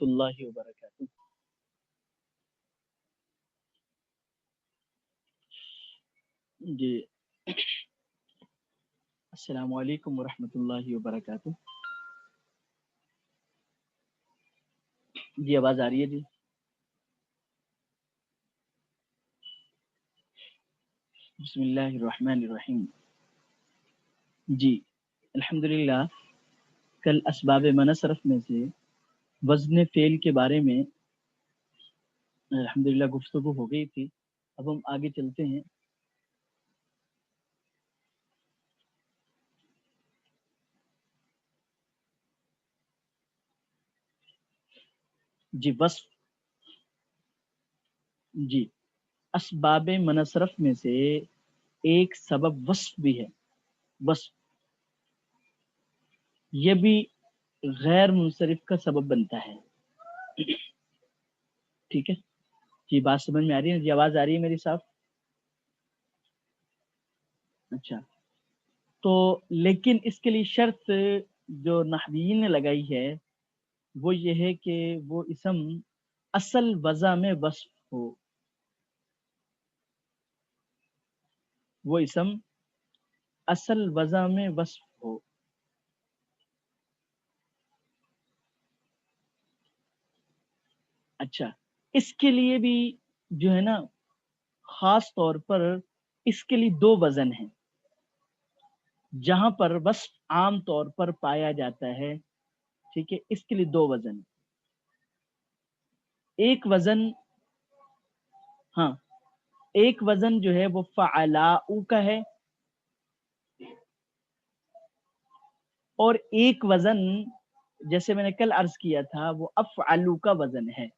اللہ وبرکاتہ. جی السلام علیکم ورحمۃ اللہ وبرکاتہ. جی آواز آ رہی ہے جی؟ بسم اللہ الرحمن الرحیم. جی الحمدللہ کل اسباب منصرف میں سے وزن فعل کے بارے میں الحمدللہ گفتگو ہو گئی تھی. اب ہم آگے چلتے ہیں. جی وصف. جی اسباب منصرف میں سے ایک سبب وصف بھی ہے. وصف یہ بھی غیر منصرف کا سبب بنتا ہے. ٹھیک ہے جی، بات سمجھ میں آ رہی ہے جی؟ آواز آ رہی ہے میری صاف؟ اچھا تو لیکن اس کے لیے شرط جو نحویین نے لگائی ہے وہ یہ ہے کہ وہ اسم اصل وضع میں وصف ہو. وہ اسم اصل وضع میں وصف ہو. اچھا اس کے لیے بھی جو ہے نا خاص طور پر اس کے لیے دو وزن ہیں جہاں پر وصف عام طور پر پایا جاتا ہے. ٹھیک ہے، اس کے لیے دو وزن. ایک وزن ہاں ایک وزن جو ہے وہ فعلاؤ کا ہے، اور ایک وزن جیسے میں نے کل عرض کیا تھا وہ افعلو کا وزن ہے.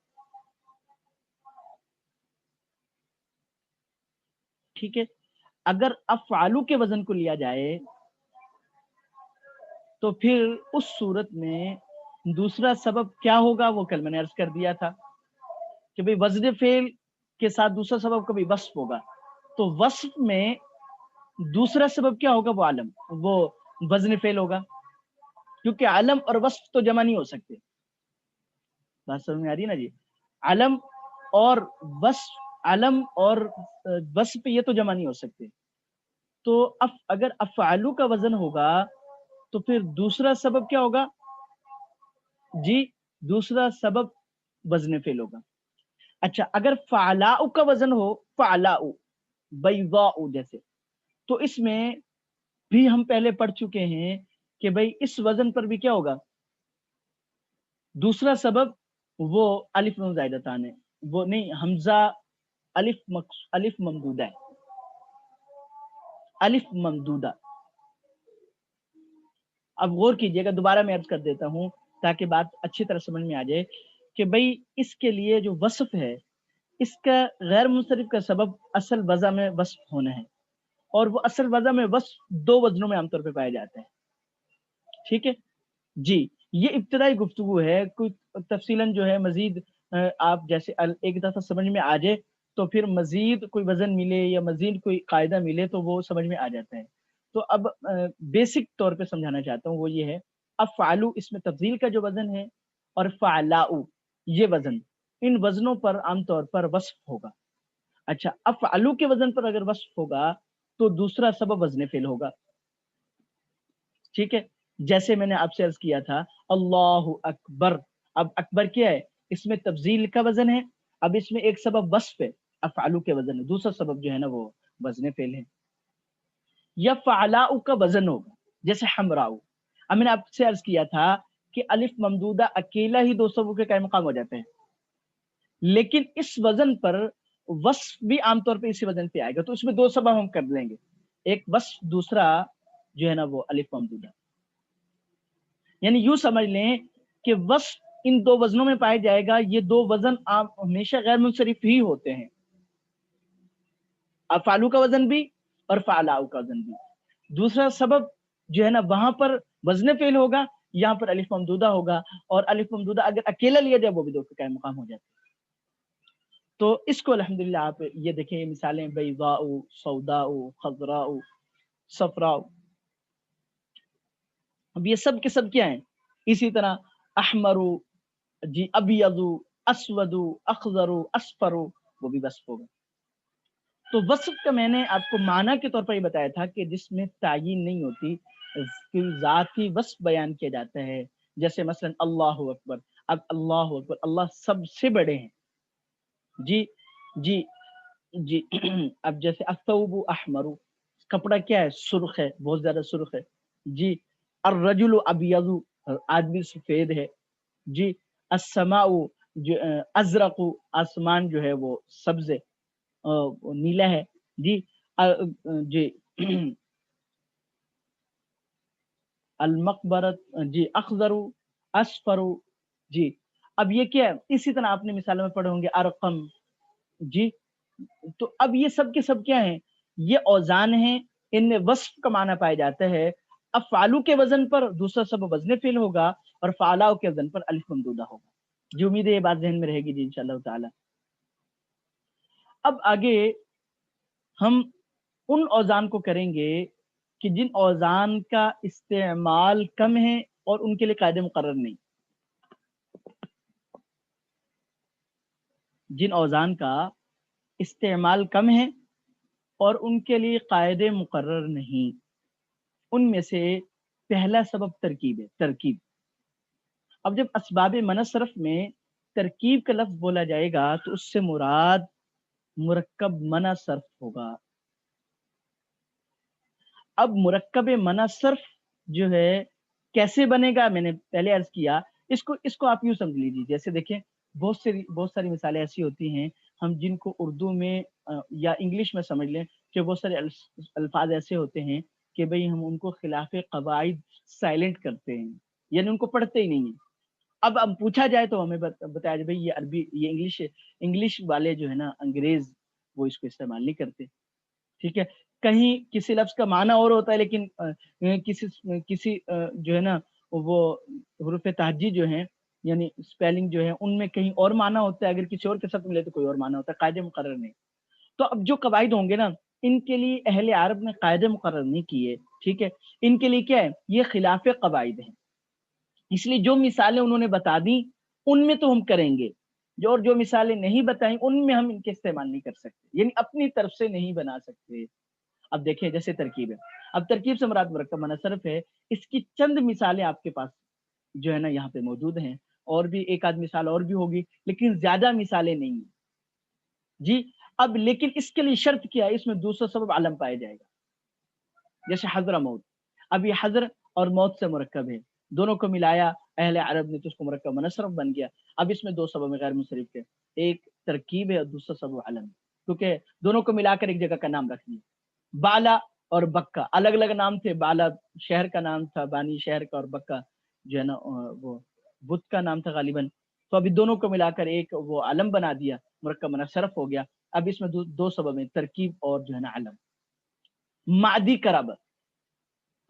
ٹھیک ہے، اگر افعلو کے وزن کو لیا جائے تو پھر اس صورت میں دوسرا سبب کیا ہوگا وہ کل میں نے عرض کر دیا تھا کہ بھئی وزن فعل کے ساتھ دوسرا سبب کبھی وصف ہوگا. تو وصف میں دوسرا سبب کیا ہوگا؟ وہ علم، وہ وزن فعل ہوگا، کیونکہ علم اور وصف تو جمع نہیں ہو سکتے. بات سمجھ میں آ رہی ہے نا جی؟ علم اور وصف، علم اور وصف یہ تو جمع نہیں ہو سکتے. تو اگر افعلو کا وزن ہوگا تو پھر دوسرا سبب کیا ہوگا؟ جی دوسرا سبب وزن فعل ہوگا. اچھا اگر فعلاؤ کا وزن ہو، فعلاؤ بیضاء جیسے، تو اس میں بھی ہم پہلے پڑھ چکے ہیں کہ بھئی اس وزن پر بھی کیا ہوگا؟ دوسرا سبب وہ الف نون زائدتان ہے، وہ نہیں حمزہ الف ممدودہ ہے، الف ممدودہ. اب غور کیجئے گا، دوبارہ میں عرض کر دیتا ہوں تاکہ بات اچھی طرح سمجھ میں آ جائے کہ بھئی اس کے لیے جو وصف ہے اس کا غیر منصرف کا سبب اصل وضع میں وصف ہونا ہے، اور وہ اصل وضع میں وصف دو وزنوں میں عام طور پہ پایا جاتا ہے. ٹھیک ہے جی، یہ ابتدائی گفتگو ہے. کوئی تفصیلاً جو ہے مزید آپ جیسے ایک دفعہ سمجھ میں آ جائے تو پھر مزید کوئی وزن ملے یا مزید کوئی قاعدہ ملے تو وہ سمجھ میں آ جاتا ہے. تو اب بیسک طور پہ سمجھانا چاہتا ہوں وہ یہ ہے، افعلو اس میں تفضیل کا جو وزن ہے، اور فعلاؤ یہ وزن، ان وزنوں پر عام طور پر وصف ہوگا. اچھا افعلو کے وزن پر اگر وصف ہوگا تو دوسرا سبب وزن فعل ہوگا. ٹھیک ہے، جیسے میں نے آپ سے عرض کیا تھا اللہ اکبر. اب اکبر کیا ہے؟ اس میں تفضیل کا وزن ہے. اب اس میں ایک سبب وصف ہے، افعلو کے وزن ہے، دوسرا سبب جو ہے نا وہ وزن فعل ہے. یا فعلاؤ کا وزن ہوگا جیسے حمراؤ. اب میں نے آپ سے عرض کیا تھا کہ الف ممدودہ اکیلا ہی دو سبب کے قائم مقام ہو جاتے ہیں، لیکن اس وزن پر وصف بھی عام طور پہ اسی وزن پہ آئے گا. تو اس میں دو سبب ہم کر لیں گے، ایک وصف، دوسرا جو ہے نا وہ الف ممدودہ. یعنی یوں سمجھ لیں کہ وصف ان دو وزنوں میں پائے جائے گا. یہ دو وزن ہمیشہ غیر منصرف ہی ہوتے ہیں، افعلو کا وزن بھی اور فعلاؤ کا وزن بھی. دوسرا سبب جو ہے نا وہاں پر وزن فعل ہوگا، یہاں پر الف ممدودہ ہوگا، اور الف ممدودہ اگر اکیلا لیا جائے وہ بھی دو کے قائم مقام ہو جاتے ہیں. تو اس کو الحمدللہ آپ یہ دیکھیں، یہ مثالیں بیضاء، سوداء، خضراء، صفراء، اب یہ سب کے سب کیا ہیں؟ اسی طرح احمر، جی ابیضو اسودو اخضرو اسفرو، وہ بھی وصف ہوگا۔ تو وصف کا میں نے آپ کو معنی کے طور پر یہ بتایا تھا کہ جس میں تعین نہیں ہوتی، کوئی ذاتی وصف بیان کیا جاتا ہے، جیسے مثلا اللہ اکبر، اب اللہ اکبر، اللہ سب سے بڑے ہیں، جی جی جی اب جیسے الثوب احمر، کپڑا کیا ہے؟ سرخ ہے، بہت زیادہ سرخ ہے، جی الرجل ابیض، آدمی سفید ہے، جی السماء جو ازرق، آسمان جو ہے وہ سبز ہے، نیلا ہے، جی جی المقبرت، جی اخضر اصفر، جی اب یہ کیا ہے؟ اسی طرح آپ نے مثالوں میں پڑھے ہوں گے ارقم، جی تو اب یہ سب کے سب کیا ہیں؟ یہ اوزان ہیں، ان میں وصف کا معنی پایا جاتا ہے۔ اب فعلو کے وزن پر دوسرا سبب وزن فعل ہوگا، اور فعلاؤ کے وزن پر الف ممدودہ ہوگا۔ جو امید ہے یہ بات ذہن میں رہے گی جی انشاءاللہ تعالی۔ اب آگے ہم ان اوزان کو کریں گے کہ جن اوزان کا استعمال کم ہے اور ان کے لیے قاعدے مقرر نہیں، جن اوزان کا استعمال کم ہے اور ان کے لیے قاعدے مقرر نہیں، ان میں سے پہلا سبب ترکیب ہے، ترکیب۔ اب جب اسباب منصرف میں ترکیب کا لفظ بولا جائے گا تو اس سے مراد مرکب منع صرف ہوگا۔ اب مرکب منع صرف جو ہے کیسے بنے گا، میں نے پہلے عرض کیا، اس کو آپ یوں سمجھ لیجیے، جیسے دیکھیں بہت ساری مثالیں ایسی ہوتی ہیں ہم جن کو اردو میں یا انگلش میں سمجھ لیں کہ بہت سارے الفاظ ایسے ہوتے ہیں کہ بھئی ہم ان کو خلاف قواعد سائلنٹ کرتے ہیں، یعنی ان کو پڑھتے ہی نہیں ہیں۔ اب پوچھا جائے تو ہمیں بتایا جائے بھئی یہ عربی، یہ انگلش والے جو ہے نا انگریز، وہ اس کو استعمال نہیں کرتے، ٹھیک ہے۔ کہیں کسی لفظ کا معنی اور ہوتا ہے، لیکن کسی جو ہے نا وہ حروف تہجی جو ہیں یعنی اسپیلنگ جو ہے ان میں کہیں اور معنی ہوتا ہے، اگر کسی اور کے ساتھ ملے تو کوئی اور معنی ہوتا ہے، قاعدے مقرر نہیں۔ تو اب جو قواعد ہوں گے نا ان کے لیے اہل عرب نے قاعدے مقرر نہیں کیے، ٹھیک ہے، ان کے لیے کیا ہے؟ یہ خلاف قواعد ہیں، اس لیے جو مثالیں انہوں نے بتا دی ان میں تو ہم کریں گے، جو مثالیں نہیں بتائیں ان میں ہم ان کے استعمال نہیں کر سکتے، یعنی اپنی طرف سے نہیں بنا سکتے۔ اب دیکھیں جیسے ترکیب ہے، اب ترکیب سے مراد مرکب منع صرف ہے، اس کی چند مثالیں آپ کے پاس جو ہے نا یہاں پہ موجود ہیں، اور بھی ایک آدھ مثال اور بھی ہوگی لیکن زیادہ مثالیں نہیں ہیں، جی اب لیکن اس کے لیے شرط کیا ہے؟ اس میں دوسرا سبب علم پایا جائے گا، جیسے حضر موت، اب یہ حضر اور موت سے مرکب ہے، دونوں کو ملایا اہل عرب نے تو اس کو مرکب منع صرف بن گیا۔ اب اس میں دو سبب غیر منصرف کے، ایک ترکیب ہے اور دوسرا سبب علم، کیونکہ دونوں کو ملا کر ایک جگہ کا نام رکھ دیا۔ بالا اور بکا الگ الگ نام تھے، بالا شہر کا نام تھا بانی شہر کا، اور بکا جو ہے نا وہ بت کا نام تھا غالباً، تو ابھی دونوں کو ملا کر ایک وہ علم بنا دیا، مرکب منع صرف ہو گیا۔ اب اس میں دو سبب ہیں، ترکیب اور جو ہے نا علم۔ معدی کرب،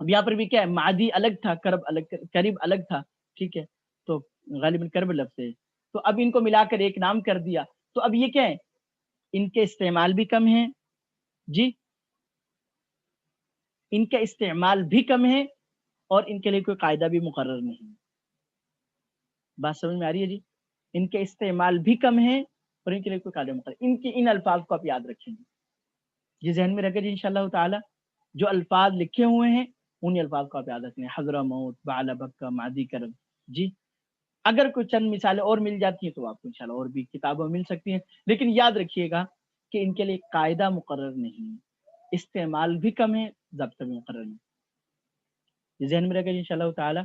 اب یہاں پر بھی کیا ہے؟ معدی الگ تھا، کرب الگ، قریب الگ تھا، ٹھیک ہے، تو غالباً کرب لفظ ہے، تو اب ان کو ملا کر ایک نام کر دیا، تو اب یہ کیا ہے؟ ان کے استعمال بھی کم ہیں، جی ان کا استعمال بھی کم ہے اور ان کے لیے کوئی قاعدہ بھی مقرر نہیں۔ بات سمجھ میں آ رہی ہے جی؟ ان کے استعمال بھی کم ہے اور ان کے لیے کوئی قاعدہ مقرر، ان الفاظ کو آپ یاد رکھیں گے، یہ ذہن میں رکھیں جی انشاءاللہ تعالی، جو الفاظ لکھے ہوئے ہیں انہی الفاظ کو آپ یاد رکھیں، حضر موت، بعل بکا، معدی کرب، جی اگر کوئی چند مثالیں اور مل جاتی ہیں تو آپ کو انشاءاللہ اور بھی کتابوں میں مل سکتی ہیں، لیکن یاد رکھیے گا کہ ان کے لیے قاعدہ مقرر نہیں، استعمال بھی کم ہے، ضابطہ بھی مقرر نہیں، یہ ذہن میں رکھیں گے انشاءاللہ تعالی۔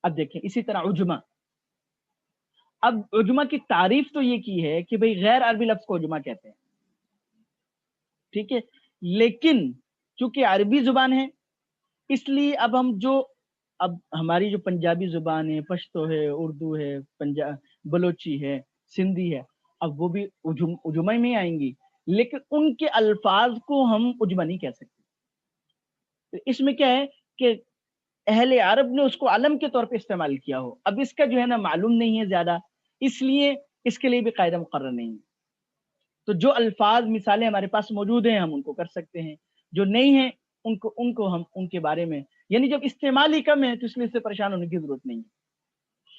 اب دیکھیں اسی طرح عجمہ، اب عجمہ کی تعریف تو یہ کی ہے کہ بھئی غیر عربی لفظ کو عجمہ کہتے ہیں، ٹھیک ہے، لیکن چونکہ عربی زبان ہے اس لیے اب ہماری جو پنجابی زبان ہے، پشتو ہے، اردو ہے، بلوچی ہے، سندھی ہے، اب وہ بھی عجمہ میں آئیں گی، لیکن ان کے الفاظ کو ہم عجمہ نہیں کہہ سکتے۔ اس میں کیا ہے کہ اہل عرب نے اس کو علم کے طور پہ استعمال کیا ہو، اب اس کا جو ہے نا معلوم نہیں ہے زیادہ، اس لیے اس کے لیے بھی قاعدہ مقرر نہیں ہے۔ تو جو الفاظ مثالیں ہمارے پاس موجود ہیں ہم ان کو کر سکتے ہیں، جو نہیں ہیں ان کو ہم ان کے بارے میں، یعنی جب استعمال ہی کم ہے تو اس لیے اس سے پریشان ہونے کی ضرورت نہیں ہے۔